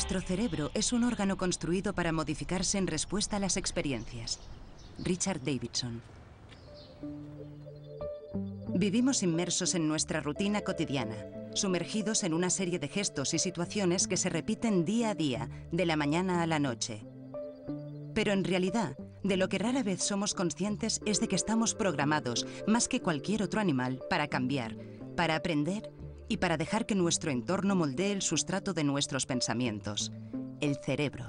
Nuestro cerebro es un órgano construido para modificarse en respuesta a las experiencias. Richard Davidson. Vivimos inmersos en nuestra rutina cotidiana, sumergidos en una serie de gestos y situaciones que se repiten día a día, de la mañana a la noche. Pero en realidad, de lo que rara vez somos conscientes es de que estamos programados, más que cualquier otro animal, para cambiar, para aprender y para dejar que nuestro entorno moldee el sustrato de nuestros pensamientos, el cerebro.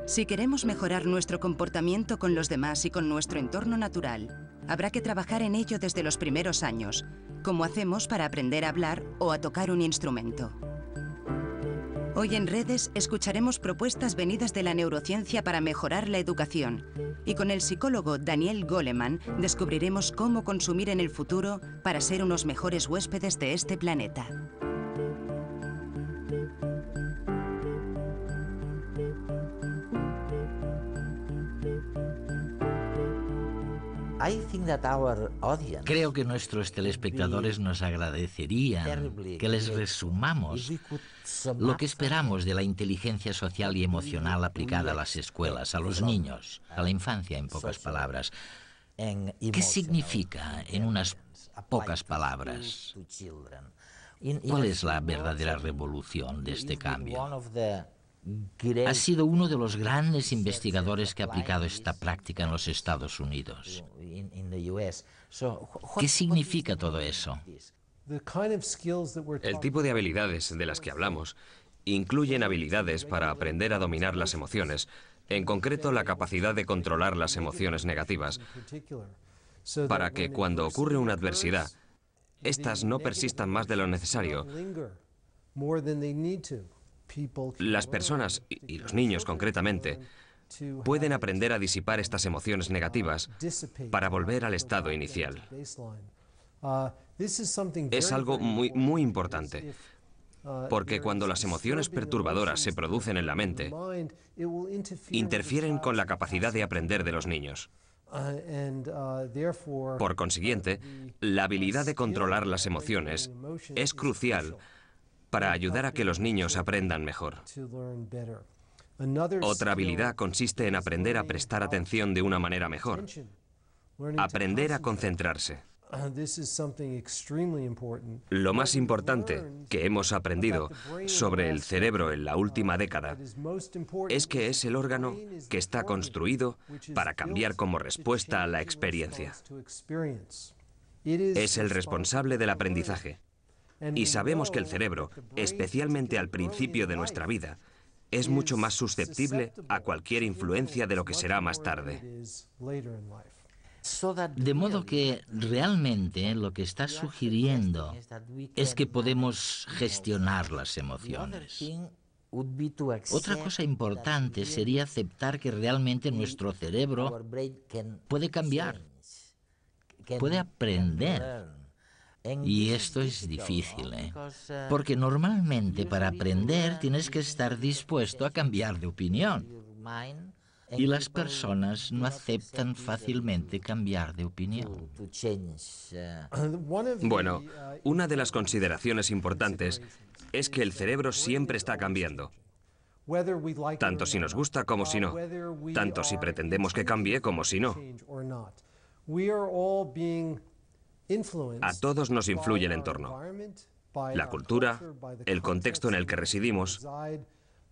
Si queremos mejorar nuestro comportamiento con los demás y con nuestro entorno natural, habrá que trabajar en ello desde los primeros años, como hacemos para aprender a hablar o a tocar un instrumento. Hoy en Redes escucharemos propuestas venidas de la neurociencia para mejorar la educación, y con el psicólogo Daniel Goleman descubriremos cómo consumir en el futuro para ser unos mejores huéspedes de este planeta. Creo que nuestros telespectadores nos agradecerían que les resumamos lo que esperamos de la inteligencia social y emocional aplicada a las escuelas, a los niños, a la infancia, en pocas palabras. ¿Qué significa, en unas pocas palabras? ¿Cuál es la verdadera revolución de este cambio? Ha sido uno de los grandes investigadores que ha aplicado esta práctica en los Estados Unidos. ¿Qué significa todo eso? El tipo de habilidades de las que hablamos incluyen habilidades para aprender a dominar las emociones, en concreto la capacidad de controlar las emociones negativas, para que cuando ocurre una adversidad, éstas no persistan más de lo necesario. Las personas, y los niños concretamente, pueden aprender a disipar estas emociones negativas para volver al estado inicial. Es algo muy importante, porque cuando las emociones perturbadoras se producen en la mente, interfieren con la capacidad de aprender de los niños. Por consiguiente, la habilidad de controlar las emociones es crucial para ayudar a que los niños aprendan mejor. Otra habilidad consiste en aprender a prestar atención de una manera mejor. Aprender a concentrarse. Lo más importante que hemos aprendido sobre el cerebro en la última década es que es el órgano que está construido para cambiar como respuesta a la experiencia. Es el responsable del aprendizaje. Y sabemos que el cerebro, especialmente al principio de nuestra vida, es mucho más susceptible a cualquier influencia de lo que será más tarde. De modo que realmente lo que está sugiriendo es que podemos gestionar las emociones. Otra cosa importante sería aceptar que realmente nuestro cerebro puede cambiar, puede aprender. Y esto es difícil, porque normalmente para aprender tienes que estar dispuesto a cambiar de opinión. Y las personas no aceptan fácilmente cambiar de opinión. Bueno, una de las consideraciones importantes es que el cerebro siempre está cambiando. Tanto si nos gusta como si no. Tanto si pretendemos que cambie como si no. A todos nos influye el entorno, la cultura, el contexto en el que residimos,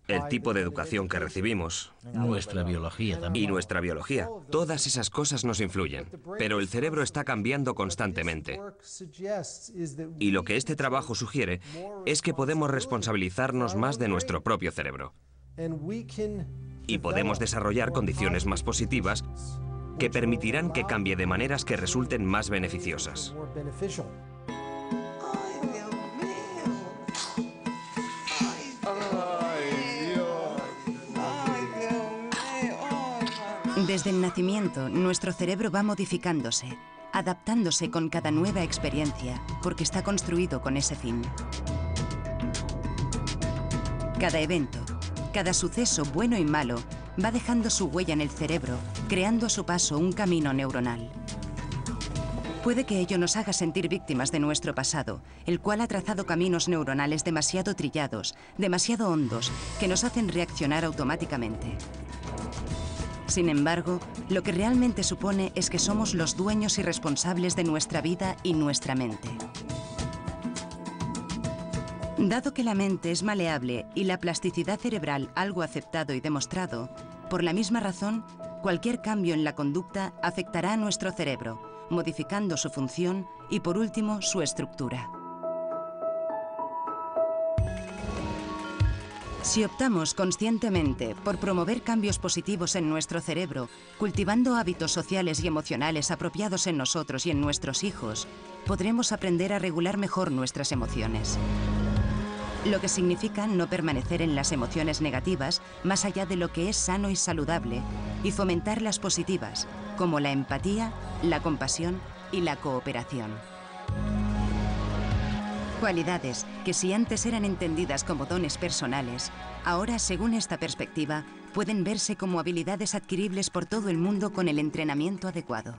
el tipo de educación que recibimos. Nuestra biología también. Y nuestra biología. Todas esas cosas nos influyen, pero el cerebro está cambiando constantemente. Y lo que este trabajo sugiere es que podemos responsabilizarnos más de nuestro propio cerebro. Y podemos desarrollar condiciones más positivas que permitirán que cambie de maneras que resulten más beneficiosas. Desde el nacimiento, nuestro cerebro va modificándose, adaptándose con cada nueva experiencia, porque está construido con ese fin. Cada evento, cada suceso bueno y malo, va dejando su huella en el cerebro, creando a su paso un camino neuronal. Puede que ello nos haga sentir víctimas de nuestro pasado, el cual ha trazado caminos neuronales demasiado trillados, demasiado hondos, que nos hacen reaccionar automáticamente. Sin embargo, lo que realmente supone es que somos los dueños y responsables de nuestra vida y nuestra mente. Dado que la mente es maleable y la plasticidad cerebral algo aceptado y demostrado, por la misma razón, cualquier cambio en la conducta afectará a nuestro cerebro, modificando su función y, por último, su estructura. Si optamos conscientemente por promover cambios positivos en nuestro cerebro, cultivando hábitos sociales y emocionales apropiados en nosotros y en nuestros hijos, podremos aprender a regular mejor nuestras emociones. Lo que significa no permanecer en las emociones negativas más allá de lo que es sano y saludable, y fomentar las positivas, como la empatía, la compasión y la cooperación. Cualidades que, si antes eran entendidas como dones personales, ahora, según esta perspectiva, pueden verse como habilidades adquiribles por todo el mundo con el entrenamiento adecuado.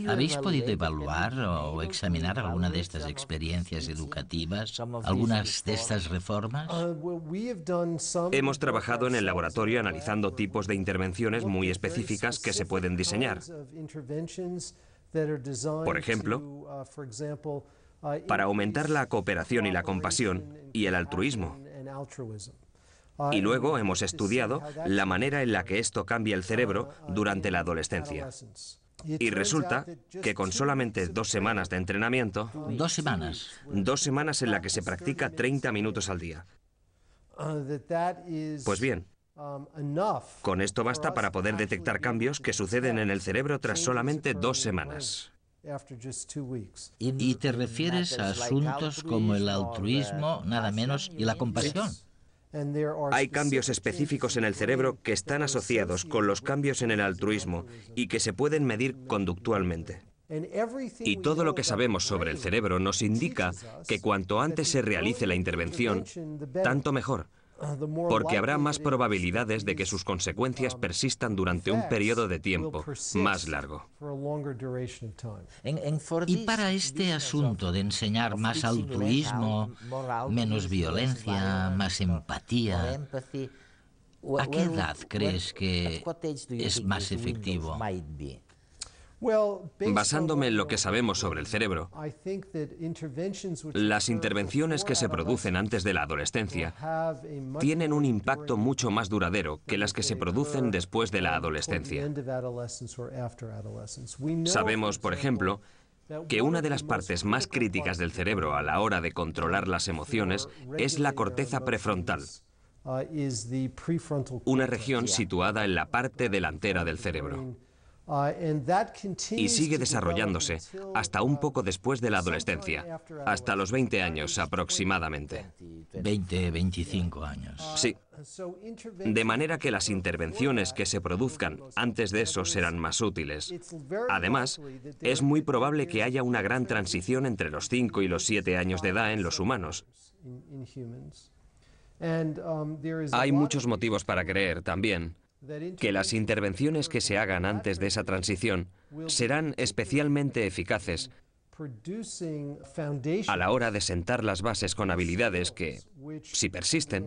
¿Habéis podido evaluar o examinar alguna de estas experiencias educativas, algunas de estas reformas? Hemos trabajado en el laboratorio analizando tipos de intervenciones muy específicas que se pueden diseñar. Por ejemplo, para aumentar la cooperación y la compasión y el altruismo. Y luego hemos estudiado la manera en la que esto cambia el cerebro durante la adolescencia. Y resulta que con solamente 2 semanas de entrenamiento... 2 semanas. 2 semanas en la que se practica 30 minutos al día. Pues bien, con esto basta para poder detectar cambios que suceden en el cerebro tras solamente 2 semanas. ¿Y te refieres a asuntos como el altruismo, nada menos, y la compasión? Hay cambios específicos en el cerebro que están asociados con los cambios en el altruismo y que se pueden medir conductualmente. Y todo lo que sabemos sobre el cerebro nos indica que cuanto antes se realice la intervención, tanto mejor, porque habrá más probabilidades de que sus consecuencias persistan durante un periodo de tiempo más largo. Y para este asunto de enseñar más altruismo, menos violencia, más empatía, ¿a qué edad crees que es más efectivo? Basándome en lo que sabemos sobre el cerebro, las intervenciones que se producen antes de la adolescencia tienen un impacto mucho más duradero que las que se producen después de la adolescencia. Sabemos, por ejemplo, que una de las partes más críticas del cerebro a la hora de controlar las emociones es la corteza prefrontal, una región situada en la parte delantera del cerebro. Y sigue desarrollándose hasta un poco después de la adolescencia, hasta los 20 años aproximadamente. 20, 25 años. Sí. De manera que las intervenciones que se produzcan antes de eso serán más útiles. Además, es muy probable que haya una gran transición entre los 5 y los 7 años de edad en los humanos. Hay muchos motivos para creer también que las intervenciones que se hagan antes de esa transición serán especialmente eficaces a la hora de sentar las bases con habilidades que, si persisten,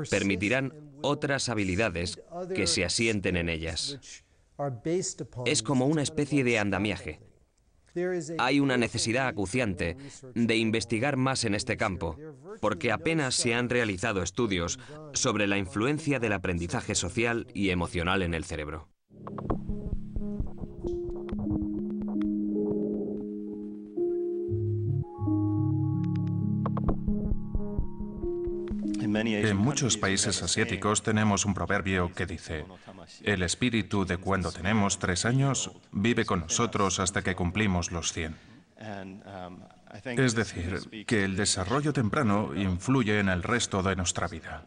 permitirán otras habilidades que se asienten en ellas. Es como una especie de andamiaje. Hay una necesidad acuciante de investigar más en este campo, porque apenas se han realizado estudios sobre la influencia del aprendizaje social y emocional en el cerebro. En muchos países asiáticos tenemos un proverbio que dice: el espíritu de cuando tenemos 3 años vive con nosotros hasta que cumplimos los 100. Es decir, que el desarrollo temprano influye en el resto de nuestra vida.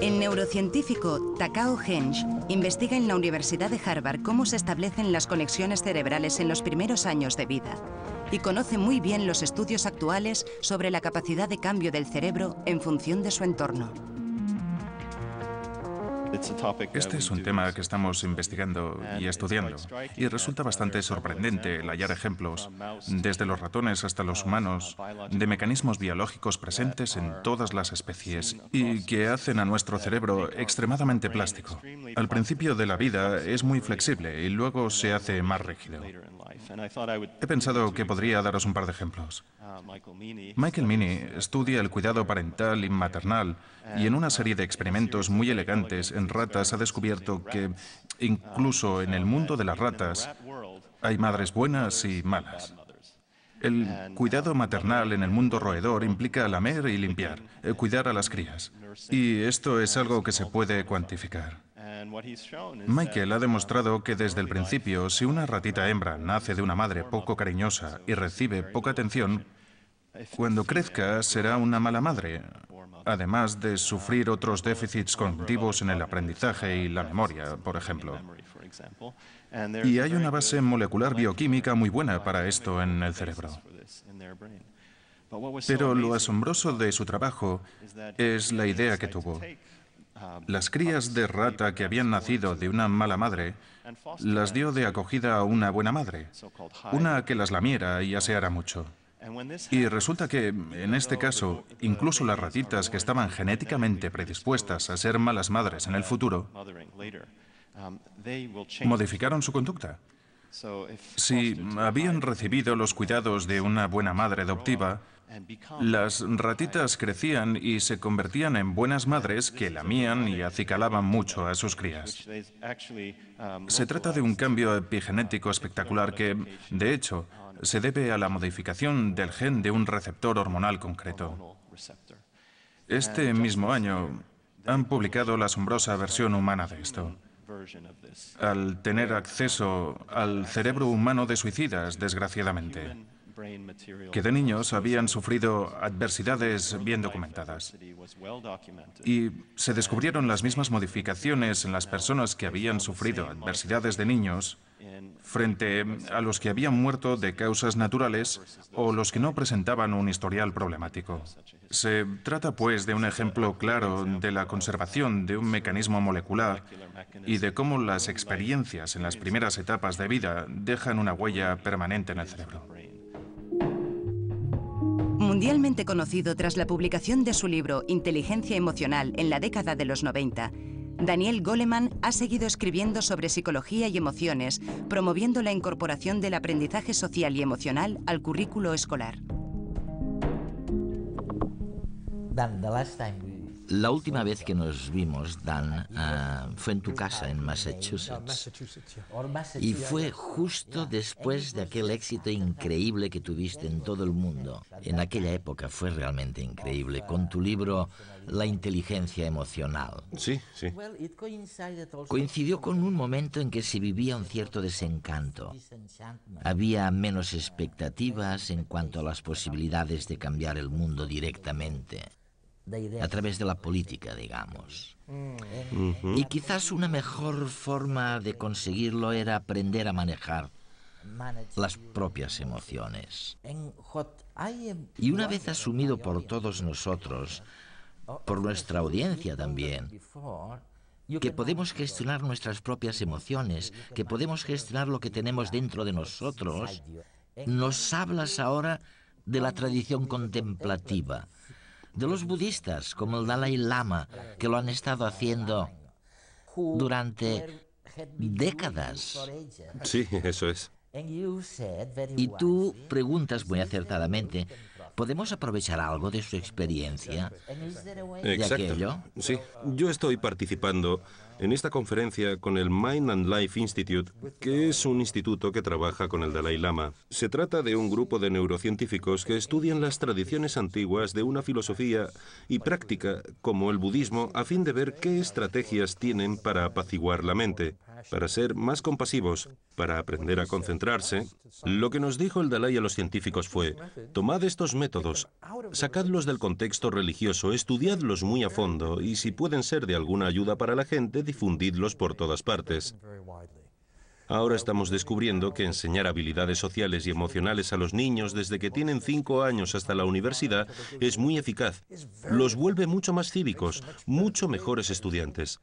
El neurocientífico Takao Henge investiga en la Universidad de Harvard cómo se establecen las conexiones cerebrales en los primeros años de vida y conoce muy bien los estudios actuales sobre la capacidad de cambio del cerebro en función de su entorno. Este es un tema que estamos investigando y estudiando, y resulta bastante sorprendente el hallar ejemplos, desde los ratones hasta los humanos, de mecanismos biológicos presentes en todas las especies y que hacen a nuestro cerebro extremadamente plástico. Al principio de la vida es muy flexible y luego se hace más rígido. He pensado que podría daros un par de ejemplos. Michael Meaney estudia el cuidado parental y maternal y en una serie de experimentos muy elegantes en ratas ha descubierto que incluso en el mundo de las ratas hay madres buenas y malas. El cuidado maternal en el mundo roedor implica lamer y limpiar, cuidar a las crías. Y esto es algo que se puede cuantificar. Michael ha demostrado que desde el principio, si una ratita hembra nace de una madre poco cariñosa y recibe poca atención, cuando crezca será una mala madre, además de sufrir otros déficits cognitivos en el aprendizaje y la memoria, por ejemplo. Y hay una base molecular bioquímica muy buena para esto en el cerebro. Pero lo asombroso de su trabajo es la idea que tuvo. Las crías de rata que habían nacido de una mala madre las dio de acogida a una buena madre, una que las lamiera y aseara mucho. Y resulta que, en este caso, incluso las ratitas que estaban genéticamente predispuestas a ser malas madres en el futuro, modificaron su conducta. Si habían recibido los cuidados de una buena madre adoptiva, las ratitas crecían y se convertían en buenas madres que lamían y acicalaban mucho a sus crías. Se trata de un cambio epigenético espectacular que, de hecho, se debe a la modificación del gen de un receptor hormonal concreto. Este mismo año han publicado la asombrosa versión humana de esto. Al tener acceso al cerebro humano de suicidas, desgraciadamente, que de niños habían sufrido adversidades bien documentadas. Y se descubrieron las mismas modificaciones en las personas que habían sufrido adversidades de niños frente a los que habían muerto de causas naturales o los que no presentaban un historial problemático. Se trata, pues, de un ejemplo claro de la conservación de un mecanismo molecular y de cómo las experiencias en las primeras etapas de vida dejan una huella permanente en el cerebro. Mundialmente conocido tras la publicación de su libro Inteligencia emocional en la década de los 90, Daniel Goleman ha seguido escribiendo sobre psicología y emociones, promoviendo la incorporación del aprendizaje social y emocional al currículo escolar. La última vez que nos vimos, Dan, fue en tu casa en Massachusetts. Y fue justo después de aquel éxito increíble que tuviste en todo el mundo. En aquella época fue realmente increíble, con tu libro La inteligencia emocional. Sí, sí. Coincidió con un momento en que se vivía un cierto desencanto. Había menos expectativas en cuanto a las posibilidades de cambiar el mundo directamente, a través de la política, digamos. Y quizás una mejor forma de conseguirlo era aprender a manejar las propias emociones. Y una vez asumido por todos nosotros, por nuestra audiencia también, que podemos gestionar nuestras propias emociones, que podemos gestionar lo que tenemos dentro de nosotros, nos hablas ahora de la tradición contemplativa, de los budistas, como el Dalai Lama, que lo han estado haciendo durante décadas. Sí, eso es. Y tú preguntas muy acertadamente, ¿podemos aprovechar algo de su experiencia? ¿De aquello? Sí, yo estoy participando en esta conferencia con el Mind and Life Institute, que es un instituto que trabaja con el Dalai Lama. Se trata de un grupo de neurocientíficos que estudian las tradiciones antiguas de una filosofía y práctica como el budismo a fin de ver qué estrategias tienen para apaciguar la mente, para ser más compasivos, para aprender a concentrarse. Lo que nos dijo el Dalai a los científicos fue: tomad estos métodos, sacadlos del contexto religioso, estudiadlos muy a fondo y si pueden ser de alguna ayuda para la gente, difundidlos por todas partes. Ahora estamos descubriendo que enseñar habilidades sociales y emocionales a los niños desde que tienen 5 años hasta la universidad es muy eficaz. Los vuelve mucho más cívicos, mucho mejores estudiantes.